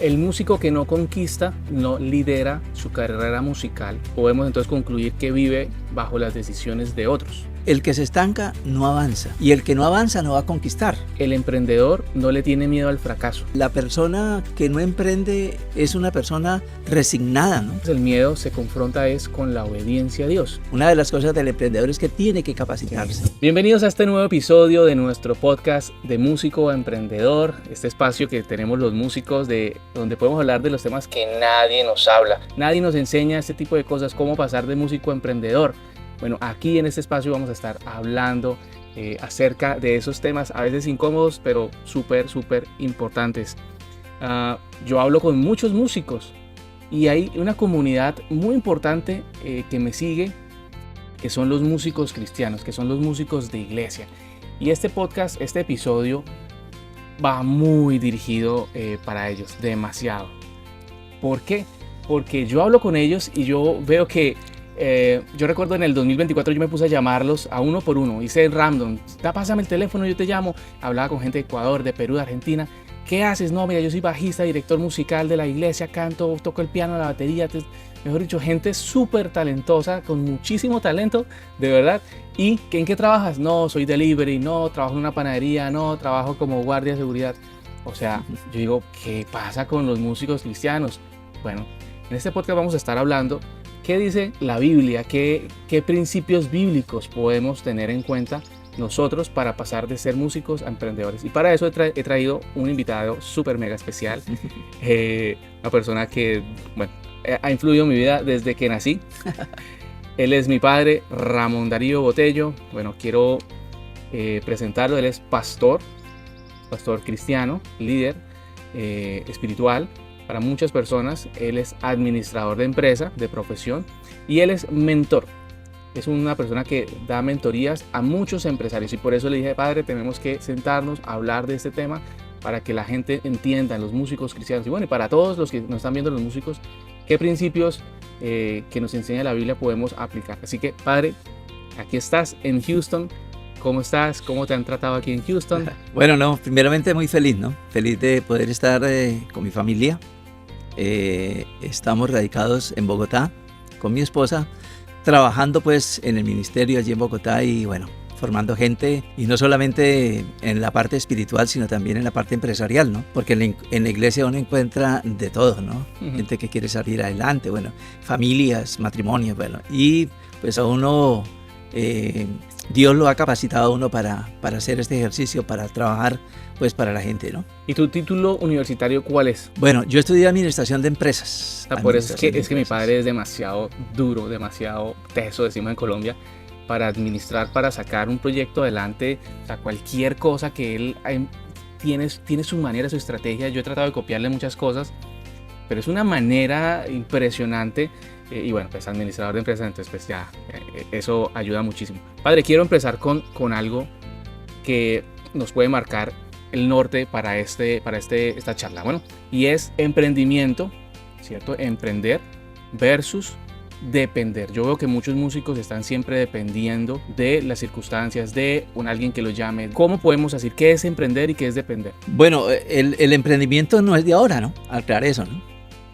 El músico que no conquista no lidera su carrera musical. Podemos entonces concluir que vive bajo las decisiones de otros. El que se estanca no avanza, y el que no avanza no va a conquistar. El emprendedor no le tiene miedo al fracaso. La persona que no emprende es una persona resignada, ¿no? El miedo se confronta es con la obediencia a Dios. Una de las cosas del emprendedor es que tiene que capacitarse. Bienvenidos a este nuevo episodio de nuestro podcast de Músico a Emprendedor. Este espacio que tenemos los músicos donde podemos hablar de los temas que nadie nos habla. Nadie nos enseña este tipo de cosas, cómo pasar de músico a emprendedor. Bueno, aquí en este espacio vamos a estar hablando acerca de esos temas, a veces incómodos, pero súper importantes. Yo hablo con muchos músicos y hay una comunidad muy importante que me sigue, que son los músicos cristianos, que son los músicos de iglesia. Y este podcast, este episodio, va muy dirigido para ellos, demasiado. ¿Por qué? Porque yo hablo con ellos y yo veo que yo recuerdo en el 2024 yo me puse a llamarlos a uno por uno, hice random, pásame el teléfono, yo te llamo, hablaba con gente de Ecuador, de Perú, de Argentina. ¿Qué haces? No, mira, yo soy bajista, director musical de la iglesia, canto, toco el piano, la batería, mejor dicho, gente súper talentosa, con muchísimo talento, de verdad. ¿Y en qué trabajas? No, soy delivery, no, trabajo en una panadería, no, trabajo como guardia de seguridad. O sea, yo digo, ¿qué pasa con los músicos cristianos? Bueno, en este podcast vamos a estar hablando ¿qué dice la Biblia? ¿Qué principios bíblicos podemos tener en cuenta nosotros para pasar de ser músicos a emprendedores? Y para eso he traído un invitado súper mega especial, una persona que ha influido en mi vida desde que nací. Él es mi padre, Ramón Darío Botello. Bueno, quiero presentarlo. Él es pastor cristiano, líder espiritual. Para muchas personas, él es administrador de empresa, de profesión, y él es mentor. Es una persona que da mentorías a muchos empresarios y por eso le dije, padre, tenemos que sentarnos a hablar de este tema para que la gente entienda, los músicos cristianos, y bueno, y para todos los que nos están viendo los músicos, qué principios que nos enseña la Biblia podemos aplicar. Así que, padre, aquí estás en Houston. ¿Cómo estás? ¿Cómo te han tratado aquí en Houston? Bueno, no, primeramente muy feliz, ¿no? Feliz de poder estar con mi familia. Estamos radicados en Bogotá con mi esposa, trabajando pues en el ministerio allí en Bogotá y bueno, formando gente y no solamente en la parte espiritual sino también en la parte empresarial, ¿no? Porque en la iglesia uno encuentra de todo, ¿no? Uh-huh. Gente que quiere salir adelante, bueno, familias, matrimonios, bueno, y pues a uno Dios lo ha capacitado a uno para hacer este ejercicio, para trabajar pues para la gente, ¿no? ¿Y tu título universitario cuál es? Bueno, yo estudié administración de empresas. Por eso es que mi padre es demasiado duro, demasiado teso, decimos en Colombia, para administrar, para sacar un proyecto adelante, o sea, cualquier cosa que él tiene su manera, su estrategia. Yo he tratado de copiarle muchas cosas, pero es una manera impresionante. Y bueno, pues administrador de empresas, entonces pues ya eso ayuda muchísimo. Padre, quiero empezar con algo que nos puede marcar el norte para esta charla. Bueno, y es emprendimiento, ¿cierto? Emprender versus depender. Yo veo que muchos músicos están siempre dependiendo de las circunstancias, de alguien que los llame. ¿Cómo podemos decir qué es emprender y qué es depender? Bueno, el emprendimiento no es de ahora, ¿no? Aclarar eso, ¿no?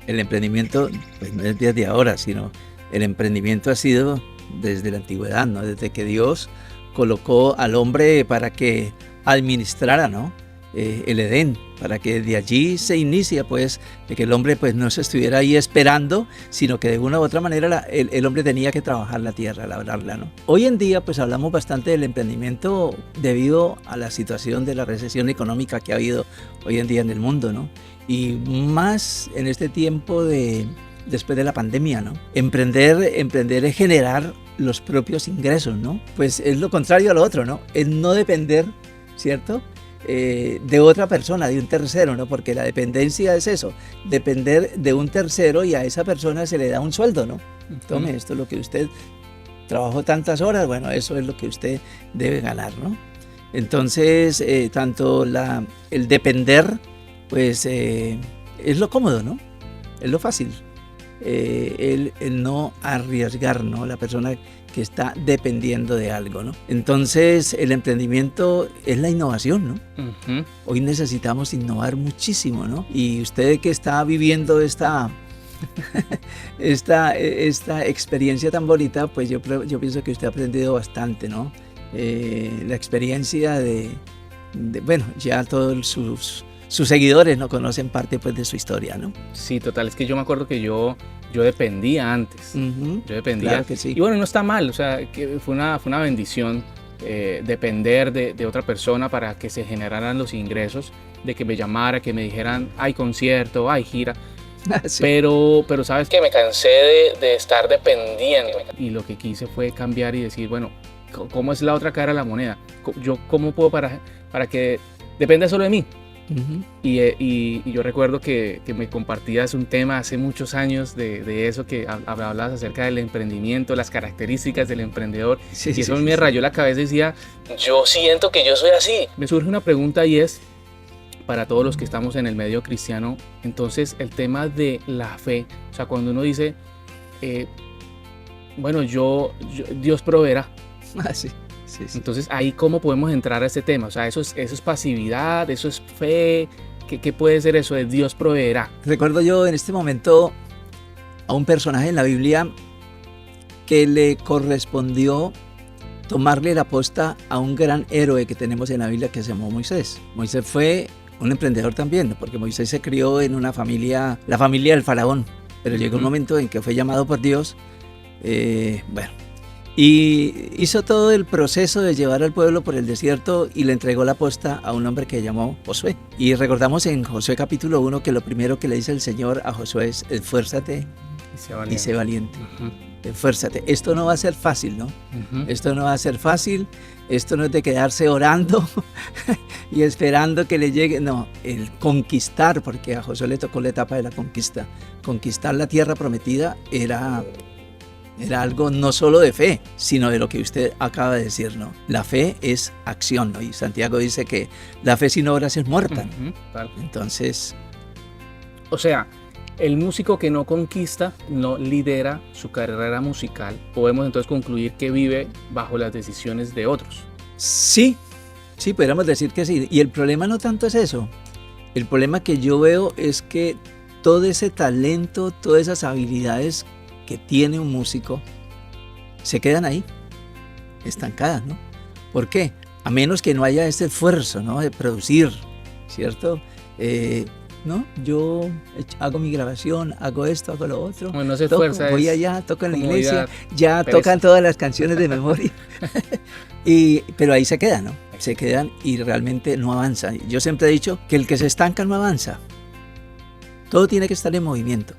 El emprendimiento pues, no es desde ahora, sino el emprendimiento ha sido desde la antigüedad, ¿no? Desde que Dios colocó al hombre para que administrara, ¿no? El Edén, para que de allí se inicia, pues, de que el hombre pues, no se estuviera ahí esperando, sino que de una u otra manera el hombre tenía que trabajar la tierra, labrarla, ¿no? Hoy en día pues hablamos bastante del emprendimiento debido a la situación de la recesión económica que ha habido hoy en día en el mundo, ¿no? Y más en este tiempo después de la pandemia, ¿no? Emprender es generar los propios ingresos, ¿no? Pues es lo contrario a lo otro, ¿no? Es no depender, ¿cierto? De otra persona, de un tercero, ¿no? Porque la dependencia es eso, depender de un tercero y a esa persona se le da un sueldo, ¿no? Tome, esto es lo que usted trabajó tantas horas, bueno, eso es lo que usted debe ganar, ¿no? Entonces, tanto el depender, pues es lo cómodo, ¿no? Es lo fácil. el no arriesgar, ¿no? La persona que está dependiendo de algo, ¿no? Entonces, el emprendimiento es la innovación, ¿no? Ujú. Hoy necesitamos innovar muchísimo, ¿no? Y usted que está viviendo esta experiencia tan bonita, pues yo pienso que usted ha aprendido bastante, ¿no? La experiencia bueno, ya todos sus seguidores no conocen parte pues de su historia, ¿no? Sí, total, es que yo me acuerdo que yo dependía antes. Ujú, Yo dependía. claro que sí. Y bueno, no está mal, o sea, que fue una bendición depender de otra persona para que se generaran los ingresos, de que me llamara, que me dijeran, hay concierto, hay gira. Sí. Pero sabes que me cansé de estar dependiendo. Y lo que quise fue cambiar y decir, bueno, ¿cómo es la otra cara de la moneda? ¿Cómo puedo para que dependa solo de mí? Ujú. Y yo recuerdo que me compartías un tema hace muchos años de eso, que hablabas acerca del emprendimiento, las características del emprendedor. Sí, Y eso sí, me sí. rayó la cabeza y decía, yo siento que yo soy así. Me surge una pregunta y es, para todos los que estamos en el medio cristiano, entonces el tema de la fe, o sea, cuando uno dice, bueno, Dios proveerá. Ah, sí, sí, sí. Entonces, ahí cómo podemos entrar a ese tema, o sea, eso es pasividad, eso es fe, ¿qué puede ser eso de Dios proveerá? Recuerdo yo en este momento a un personaje en la Biblia que le correspondió tomarle la posta a un gran héroe que tenemos en la Biblia que se llamó Moisés. Moisés fue un emprendedor también, ¿no? Porque Moisés se crió en una familia, la familia del faraón, pero llegó un momento en que fue llamado por Dios, bueno, y hizo todo el proceso de llevar al pueblo por el desierto y le entregó la posta a un hombre que llamó Josué. Y recordamos en Josué capítulo 1 que lo primero que le dice el Señor a Josué es, esfuérzate y sé valiente. Uh-huh. Esfuérzate. Esto no va a ser fácil, ¿no? Uh-huh. Esto no va a ser fácil, esto no es de quedarse orando y esperando que le llegue, no, el conquistar, porque a Josué le tocó la etapa de la conquista. Conquistar la tierra prometida era algo no solo de fe, sino de lo que usted acaba de decir, ¿no? La fe es acción, ¿no? Y Santiago dice que la fe sin obras es muerta. Uh-huh. Tal. Entonces, o sea, el músico que no conquista no lidera su carrera musical. Podemos entonces concluir que vive bajo las decisiones de otros. sí, podríamos decir que sí. Y el problema no tanto es eso. El problema que yo veo es que todo ese talento, todas esas habilidades que tiene un músico se quedan ahí, estancadas, ¿no? ¿Por qué? A menos que no haya ese esfuerzo, ¿no? De producir, ¿cierto? ¿No? Yo hago mi grabación, hago esto, hago lo otro. Bueno, no se esfuerza. Voy allá, toco en la iglesia, ya pereza. tocan todas las canciones de memoria. Pero ahí se quedan, ¿no? Se quedan y realmente no avanzan. Yo siempre he dicho que el que se estanca no avanza. Todo tiene que estar en movimiento.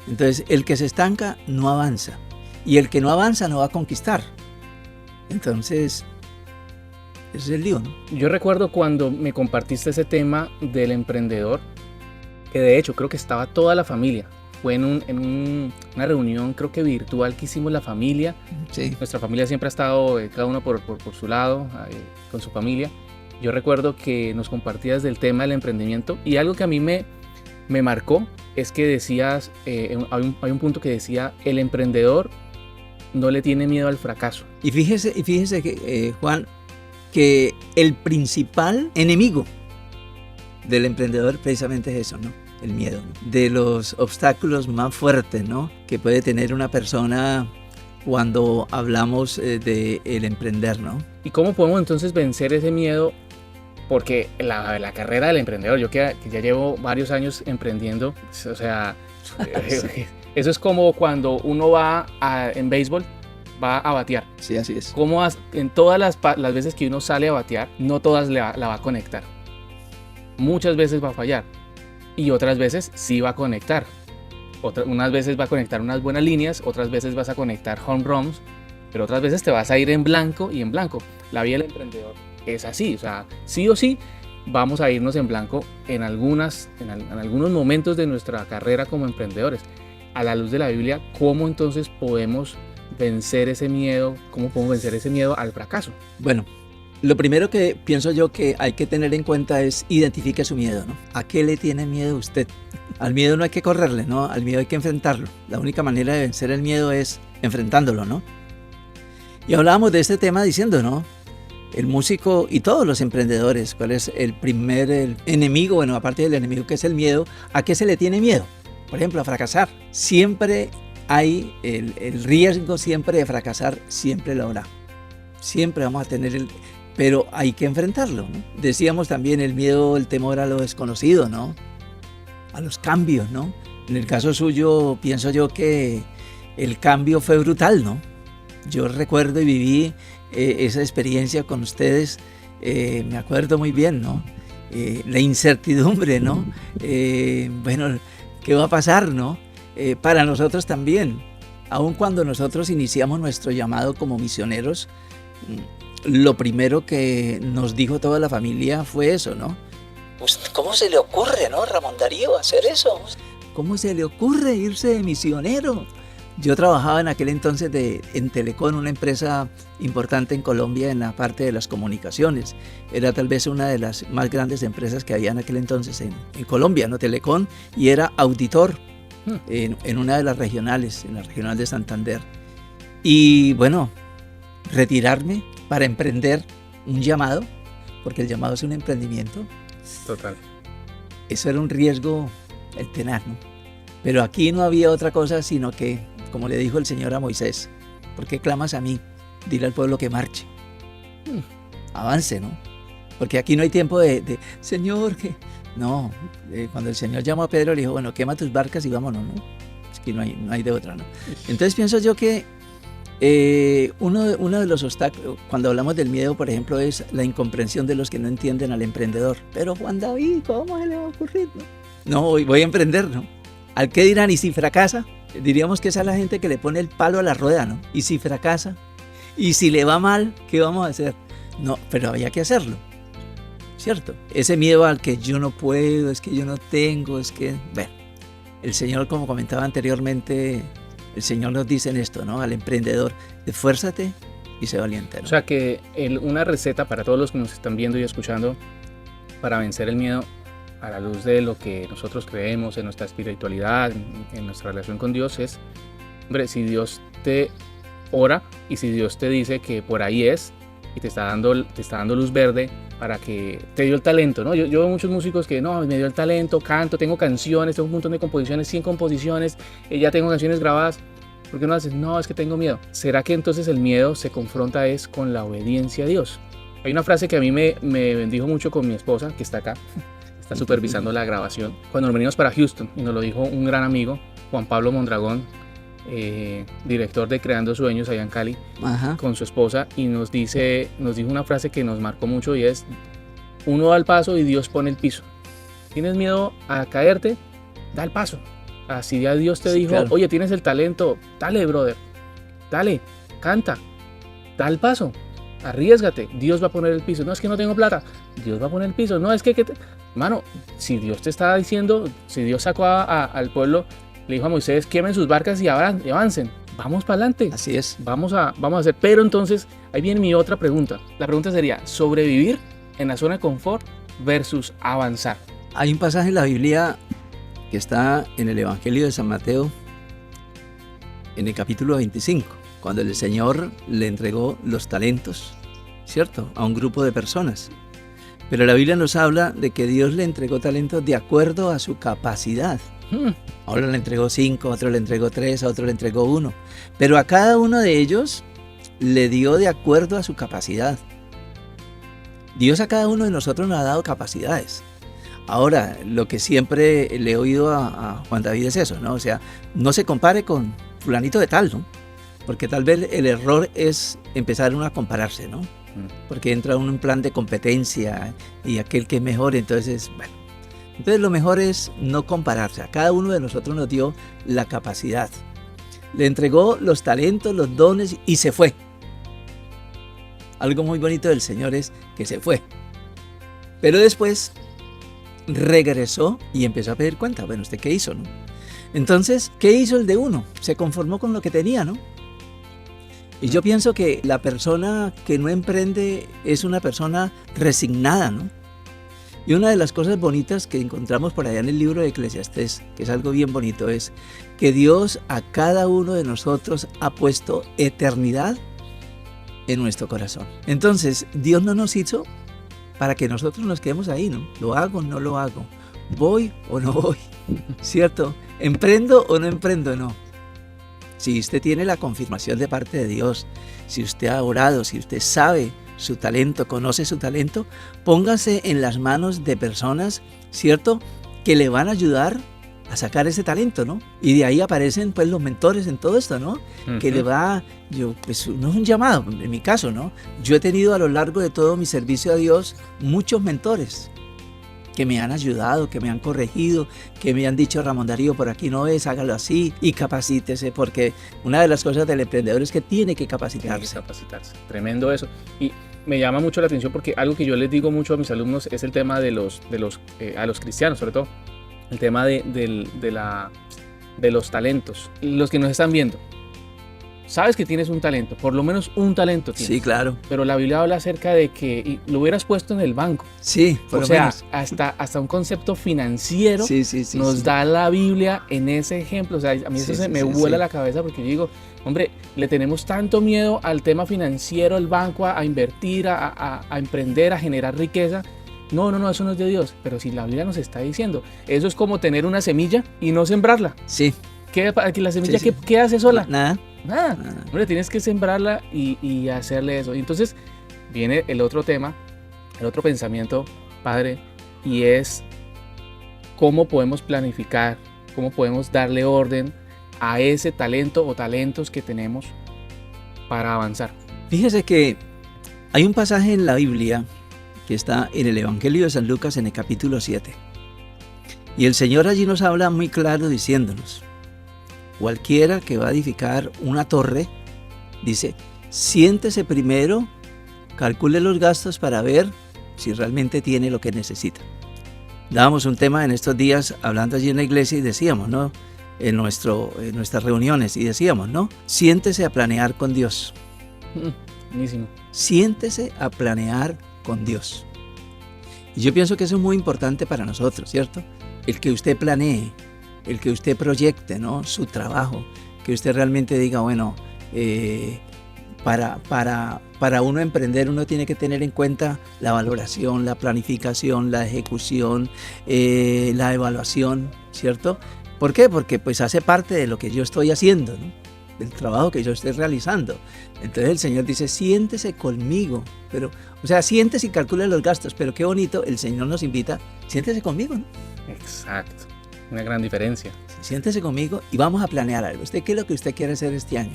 Entonces, el que se estanca no avanza. Y el que no avanza no va a conquistar. Entonces, ese es el lío, ¿no? Yo recuerdo cuando me compartiste ese tema del emprendedor, que de hecho creo que estaba toda la familia. Fue en una reunión, creo que virtual, que hicimos la familia. Sí. Nuestra familia siempre ha estado, cada uno por su lado, con su familia. Yo recuerdo que nos compartías del tema del emprendimiento y algo que a mí me marcó es que decías, hay un punto que decía, el emprendedor no le tiene miedo al fracaso. Y fíjese que, Juan, que el principal enemigo del emprendedor precisamente es eso, ¿no? El miedo, ¿no? De los obstáculos más fuertes, ¿no? Que puede tener una persona cuando hablamos de el emprender, ¿no? ¿Y cómo podemos entonces vencer ese miedo? Porque la carrera del emprendedor, yo que ya llevo varios años emprendiendo, o sea, sí. Eso es como cuando uno va en béisbol, va a batear. Sí, así es. Como en todas las veces que uno sale a batear, no todas la va a conectar. Muchas veces va a fallar y otras veces sí va a conectar. Unas veces va a conectar unas buenas líneas, otras veces vas a conectar home runs, pero otras veces te vas a ir en blanco y en blanco. La vida del emprendedor es así, o sea, sí o sí vamos a irnos en blanco en algunos momentos de nuestra carrera como emprendedores. A la luz de la Biblia, ¿cómo entonces podemos vencer ese miedo? ¿Cómo podemos vencer ese miedo al fracaso? Bueno, Lo primero que pienso yo que hay que tener en cuenta es identifique su miedo, ¿no? ¿A qué le tiene miedo usted? Al miedo no hay que correrle, ¿no? Al miedo hay que enfrentarlo. La única manera de vencer el miedo es enfrentándolo, ¿no? Y hablábamos de este tema diciendo, ¿no? El músico y todos los emprendedores, ¿cuál es el enemigo? Bueno, aparte del enemigo que es el miedo, ¿a qué se le tiene miedo? Por ejemplo, a fracasar. Siempre hay el riesgo siempre de fracasar, siempre lo habrá. Siempre vamos a tener pero hay que enfrentarlo, ¿no? Decíamos también el miedo, el temor a lo desconocido, ¿no? A los cambios, ¿no? En el caso suyo, pienso yo que el cambio fue brutal, ¿no? Yo recuerdo y viví esa experiencia con ustedes, me acuerdo muy bien, ¿no? La incertidumbre, ¿no? Bueno, ¿qué va a pasar, no? Para nosotros también, aun cuando nosotros iniciamos nuestro llamado como misioneros, lo primero que nos dijo toda la familia fue eso, ¿no? ¿Cómo se le ocurre, no, Ramón Darío, hacer eso? ¿Cómo se le ocurre irse de misionero? Yo trabajaba en aquel entonces en Telecom, una empresa importante en Colombia en la parte de las comunicaciones. Era tal vez una de las más grandes empresas que había en aquel entonces en Colombia, ¿no? Telecom, y era auditor en una de las regionales, en la regional de Santander. Y bueno, retirarme para emprender un llamado, porque el llamado es un emprendimiento. Total. Eso era un riesgo el tenaz, ¿no? Pero aquí no había otra cosa sino que, como le dijo el Señor a Moisés, ¿por qué clamas a mí? Dile al pueblo que marche. Avance, ¿no? Porque aquí no hay tiempo de Señor, que... No, cuando el Señor llamó a Pedro le dijo, bueno, quema tus barcas y vámonos, ¿no? Es que no hay de otra, ¿no? Entonces pienso yo que uno de los obstáculos, cuando hablamos del miedo, por ejemplo, es la incomprensión de los que no entienden al emprendedor. Pero Juan David, ¿cómo se le va a ocurrir? No, voy a emprender, ¿no? ¿Al qué dirán? ¿Y si fracasa? Diríamos que esa es la gente que le pone el palo a la rueda, ¿no? ¿Y si fracasa? ¿Y si le va mal? ¿Qué vamos a hacer? No, pero había que hacerlo, ¿cierto? Ese miedo al que yo no puedo, es que yo no tengo, es que... Bueno, el Señor, como comentaba anteriormente, el Señor nos dice en esto, ¿no? Al emprendedor, esfuérzate y sé valiente, ¿no? O sea que una receta para todos los que nos están viendo y escuchando para vencer el miedo a la luz de lo que nosotros creemos en nuestra espiritualidad, en nuestra relación con Dios es, hombre, si Dios te ora y si Dios te dice que por ahí es y te está dando luz verde para que te dio el talento, ¿no? Yo veo muchos músicos que no, me dio el talento, canto, tengo canciones, tengo un montón de composiciones, 100 composiciones, ya tengo canciones grabadas. ¿Por qué no haces? No, es que tengo miedo. ¿Será que entonces el miedo se confronta es con la obediencia a Dios? Hay una frase que a mí me bendijo mucho con mi esposa, que está acá, está supervisando la grabación. Cuando nos venimos para Houston, y nos lo dijo un gran amigo, Juan Pablo Mondragón, director de Creando Sueños allá en Cali, con su esposa, y nos dijo una frase que nos marcó mucho y es: uno da el paso y Dios pone el piso. ¿Tienes miedo a caerte? Da el paso. Así ya Dios te dijo, claro, oye, tienes el talento, dale, brother, dale, canta, da el paso, arriésgate, Dios va a poner el piso. No, es que no tengo plata, Dios va a poner el piso. No, es que Mano, si Dios te está diciendo, si Dios sacó al pueblo, le dijo a Moisés, quemen sus barcas y avancen, vamos para adelante. Así es. Vamos a hacer. Pero entonces, ahí viene mi otra pregunta. La pregunta sería, ¿sobrevivir en la zona de confort versus avanzar? Hay un pasaje en la Biblia que está en el Evangelio de San Mateo, en el capítulo 25, cuando el Señor le entregó los talentos, ¿cierto?, a un grupo de personas. Pero la Biblia nos habla de que Dios le entregó talentos de acuerdo a su capacidad. Ahora le entregó 5, a otro le entregó 3, a otro le entregó 1. Pero a cada uno de ellos le dio de acuerdo a su capacidad. Dios a cada uno de nosotros nos ha dado capacidades. Ahora, lo que siempre le he oído a Juan David es eso, ¿no? O sea, no se compare con fulanito de tal, ¿no? Porque tal vez el error es empezar uno a compararse, ¿no? Porque entra uno en un plan de competencia y aquel que es mejor, entonces, bueno. Entonces lo mejor es no compararse. A cada uno de nosotros nos dio la capacidad. Le entregó los talentos, los dones y se fue. Algo muy bonito del Señor es que se fue. Pero después regresó y empezó a pedir cuenta. Bueno, ¿usted qué hizo, no? Entonces, ¿qué hizo el de uno? Se conformó con lo que tenía, ¿no? Y yo pienso que la persona que no emprende es una persona resignada, ¿no? Y una de las cosas bonitas que encontramos por allá en el libro de Eclesiastés, que es algo bien bonito, es que Dios a cada uno de nosotros ha puesto eternidad en nuestro corazón. Entonces, Dios no nos hizo para que nosotros nos quedemos ahí, ¿no? ¿Lo hago o no lo hago? ¿Voy o no voy? ¿Cierto? ¿Emprendo o no emprendo? No. Si usted tiene la confirmación de parte de Dios, si usted ha orado, si usted sabe su talento, conoce su talento, póngase en las manos de personas, ¿cierto?, que le van a ayudar a sacar ese talento, ¿no? Y de ahí aparecen pues los mentores en todo esto, ¿no? Que le va, pues no es un llamado, en mi caso, ¿no? Yo he tenido a lo largo de todo mi servicio a Dios muchos mentores que me han ayudado, que me han corregido, que me han dicho, Ramón Darío, por aquí no es, hágalo así y capacítese, porque una de las cosas del emprendedor es que tiene que capacitarse. Tiene que capacitarse, tremendo eso. Y me llama mucho la atención porque algo que yo les digo mucho a mis alumnos es el tema a los cristianos sobre todo, el tema de los talentos. Los que nos están viendo, sabes que tienes un talento, por lo menos un talento tienes. Sí, claro. Pero la Biblia habla acerca de que lo hubieras puesto en el banco. Sí, por lo menos. Hasta un concepto financiero sí, nos da la Biblia en ese ejemplo. O sea, a mí eso me vuela la cabeza porque yo digo, hombre, le tenemos tanto miedo al tema financiero, al banco, a invertir, a emprender, a generar riqueza. No, eso no es de Dios. Pero si la Biblia nos está diciendo, eso es como tener una semilla y no sembrarla. Sí. ¿La semilla qué hace sola? Nada. Hombre, tienes que sembrarla y hacerle eso. Y entonces viene el otro tema, el otro pensamiento, padre, y es cómo podemos planificar, cómo podemos darle orden a ese talento o talentos que tenemos para avanzar. Fíjese que hay un pasaje en la Biblia que está en el Evangelio de San Lucas en el capítulo 7. Y el Señor allí nos habla muy claro diciéndonos, cualquiera que va a edificar una torre, dice, siéntese primero, calcule los gastos para ver si realmente tiene lo que necesita. Dábamos un tema en estos días hablando allí en la iglesia y decíamos, ¿no? En nuestras reuniones y decíamos, ¿no? Siéntese a planear con Dios. Buenísimo. Siéntese a planear con Dios. Y yo pienso que eso es muy importante para nosotros, ¿cierto? El que usted planee, el que usted proyecte, ¿no?, su trabajo, que usted realmente diga, bueno, para uno emprender uno tiene que tener en cuenta la valoración, la planificación, la ejecución, la evaluación, ¿cierto? ¿Por qué? Porque pues hace parte de lo que yo estoy haciendo, ¿no?, del trabajo que yo estoy realizando. Entonces el Señor dice, siéntese conmigo, pero, o sea, siéntese y calcule los gastos, pero qué bonito, el Señor nos invita, siéntese conmigo, ¿no? Exacto. Una gran diferencia. Siéntese conmigo y vamos a planear algo. ¿Usted qué es lo que usted quiere hacer este año?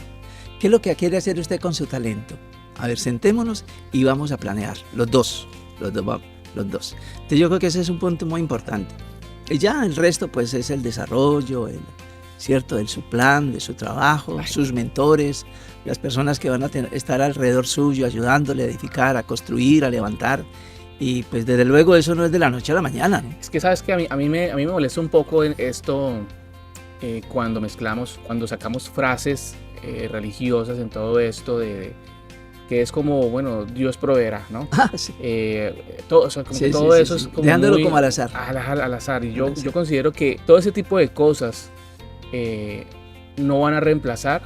¿Qué es lo que quiere hacer usted con su talento? A ver, sentémonos y vamos a planear. Los dos. Entonces yo creo que ese es un punto muy importante. Y ya el resto pues es el desarrollo, ¿cierto? Su plan, de su trabajo, sus mentores, las personas que van a estar alrededor suyo ayudándole a edificar, a construir, a levantar. Y pues desde luego eso no es de la noche a la mañana, ¿no? Es que sabes que a mí me molesta un poco en esto cuando sacamos frases religiosas en todo esto que es como, bueno, Dios proveerá, ¿no? Sí. Todo eso es como dejándolo muy como al azar. Al azar. Y yo considero que todo ese tipo de cosas no van a reemplazar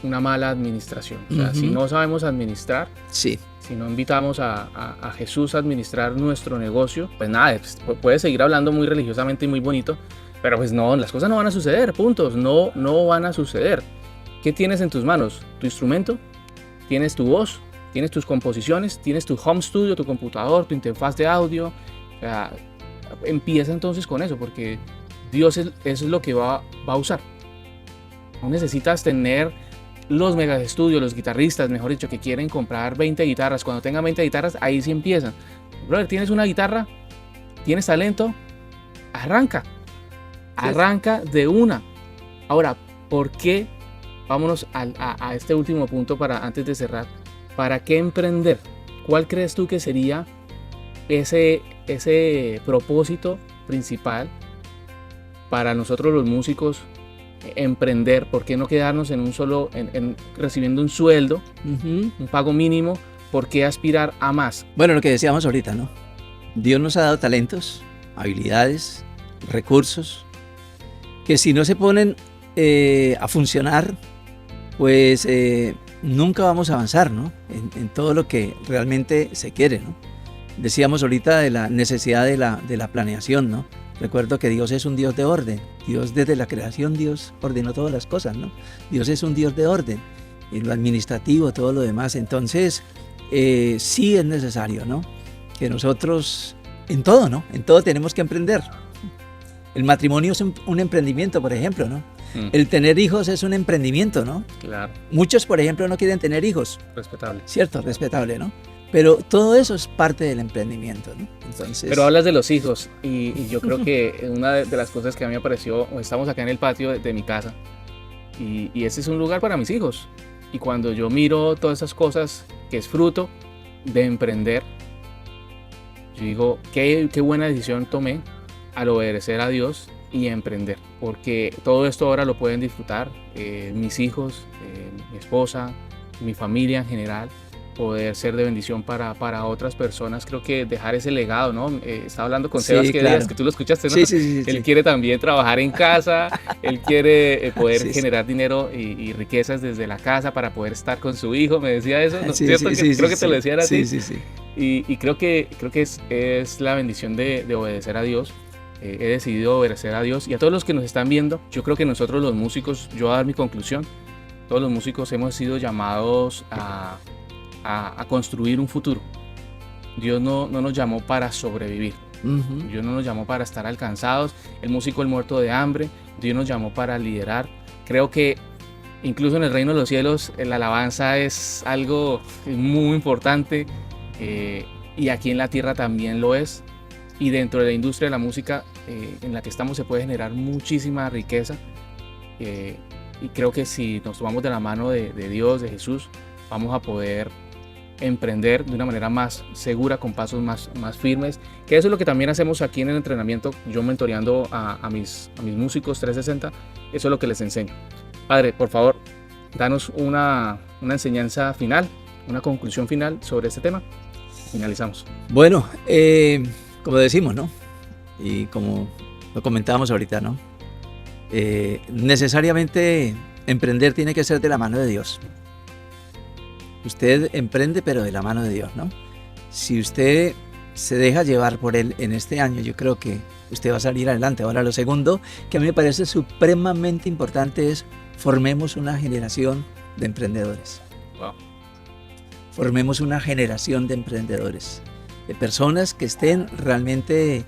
una mala administración. O sea, si no sabemos administrar, sí, si no invitamos a Jesús a administrar nuestro negocio, pues nada, puedes seguir hablando muy religiosamente y muy bonito, pero pues no, las cosas no van a suceder, puntos, no van a suceder. ¿Qué tienes en tus manos? ¿Tu instrumento? ¿Tienes tu voz? ¿Tienes tus composiciones? ¿Tienes tu home studio, tu computador, tu interfaz de audio? O sea, empieza entonces con eso, porque Dios eso es lo que va a usar. No necesitas tener los mega estudios, los guitarristas, mejor dicho, que quieren comprar 20 guitarras. Cuando tengan 20 guitarras, ahí sí empiezan. Brother, ¿tienes una guitarra? ¿Tienes talento? Arranca de una. Ahora, ¿por qué? Vámonos a este último punto antes de cerrar. ¿Para qué emprender? ¿Cuál crees tú que sería ese propósito principal para nosotros los músicos emprender? ¿Por qué no quedarnos en un solo, recibiendo un sueldo, un pago mínimo? ¿Por qué aspirar a más? Bueno, lo que decíamos ahorita, ¿no? Dios nos ha dado talentos, habilidades, recursos, que si no se ponen a funcionar, pues nunca vamos a avanzar, ¿no? En todo lo que realmente se quiere, ¿no? Decíamos ahorita de la necesidad de la planeación, ¿no? Recuerdo que Dios es un Dios de orden. Dios desde la creación, Dios ordenó todas las cosas, ¿no? Dios es un Dios de orden. Y lo administrativo, todo lo demás. Entonces, sí es necesario, ¿no? Que nosotros, en todo, ¿no? En todo tenemos que emprender. El matrimonio es un emprendimiento, por ejemplo, ¿no? El tener hijos es un emprendimiento, ¿no? Claro. Muchos, por ejemplo, no quieren tener hijos. Respetable. Cierto, respetable, ¿no? Pero todo eso es parte del emprendimiento, ¿no? Entonces... Pero hablas de los hijos y yo creo que una de las cosas que a mí me pareció, estamos acá en el patio de mi casa y ese es un lugar para mis hijos. Y cuando yo miro todas esas cosas que es fruto de emprender, yo digo, qué buena decisión tomé al obedecer a Dios y emprender. Porque todo esto ahora lo pueden disfrutar mis hijos, mi esposa, mi familia en general. Poder ser de bendición para otras personas. Creo que dejar ese legado, ¿no? Estaba hablando con Sebas que claro. días, que tú lo escuchaste, ¿no? Sí. Él quiere también trabajar en casa, él quiere poder generar dinero y riquezas desde la casa para poder estar con su hijo, me decía eso, ¿no? ¿Cierto? Creo que te lo decía así. Sí. Y creo que es la bendición de obedecer a Dios. He decidido obedecer a Dios y a todos los que nos están viendo. Yo creo que nosotros los músicos, yo voy a dar mi conclusión, todos los músicos hemos sido llamados a construir un futuro. Dios no nos llamó para sobrevivir. Dios no nos llamó para estar alcanzados. El músico, el muerto de hambre. Dios nos llamó para liderar. Creo que incluso en el reino de los cielos la alabanza es algo muy importante y aquí en la tierra también lo es. Y dentro de la industria de la música en la que estamos se puede generar muchísima riqueza. Y creo que si nos tomamos de la mano de Dios, de Jesús, vamos a poder emprender de una manera más segura, con pasos más firmes, que eso es lo que también hacemos aquí en el entrenamiento, yo mentoreando a mis músicos 360, eso es lo que les enseño. Padre, por favor, danos una enseñanza final, una conclusión final sobre este tema. Finalizamos. Bueno, como decimos, ¿no? Y como lo comentábamos ahorita, ¿no? Necesariamente emprender tiene que ser de la mano de Dios. Usted emprende, pero de la mano de Dios, ¿no? Si usted se deja llevar por Él en este año, yo creo que usted va a salir adelante. Ahora, lo segundo que a mí me parece supremamente importante es formemos una generación de emprendedores. Wow. Formemos una generación de emprendedores, de personas que estén realmente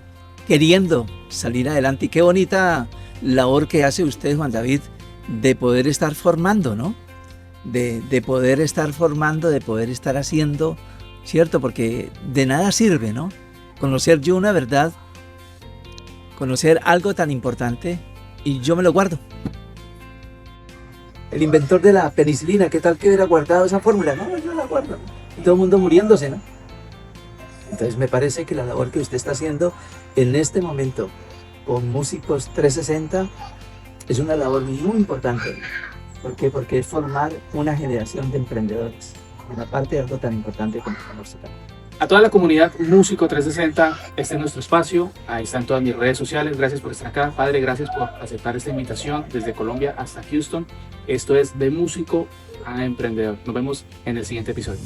queriendo salir adelante. Y qué bonita labor que hace usted, Juan David, de poder estar formando, ¿no? De poder estar formando, de poder estar haciendo, ¿cierto? Porque de nada sirve, ¿no? Conocer yo una verdad, conocer algo tan importante y yo me lo guardo. El inventor de la penicilina, ¿qué tal que hubiera guardado esa fórmula? No, yo la guardo. Y todo el mundo muriéndose, ¿no? Entonces me parece que la labor que usted está haciendo en este momento con Músicos 360 es una labor muy importante. ¿Por qué? Porque es formar una generación de emprendedores, en la parte de algo tan importante como la música. A toda la comunidad Músico 360, este es nuestro espacio, ahí están todas mis redes sociales, gracias por estar acá. Padre, gracias por aceptar esta invitación desde Colombia hasta Houston. Esto es De Músico a Emprendedor. Nos vemos en el siguiente episodio.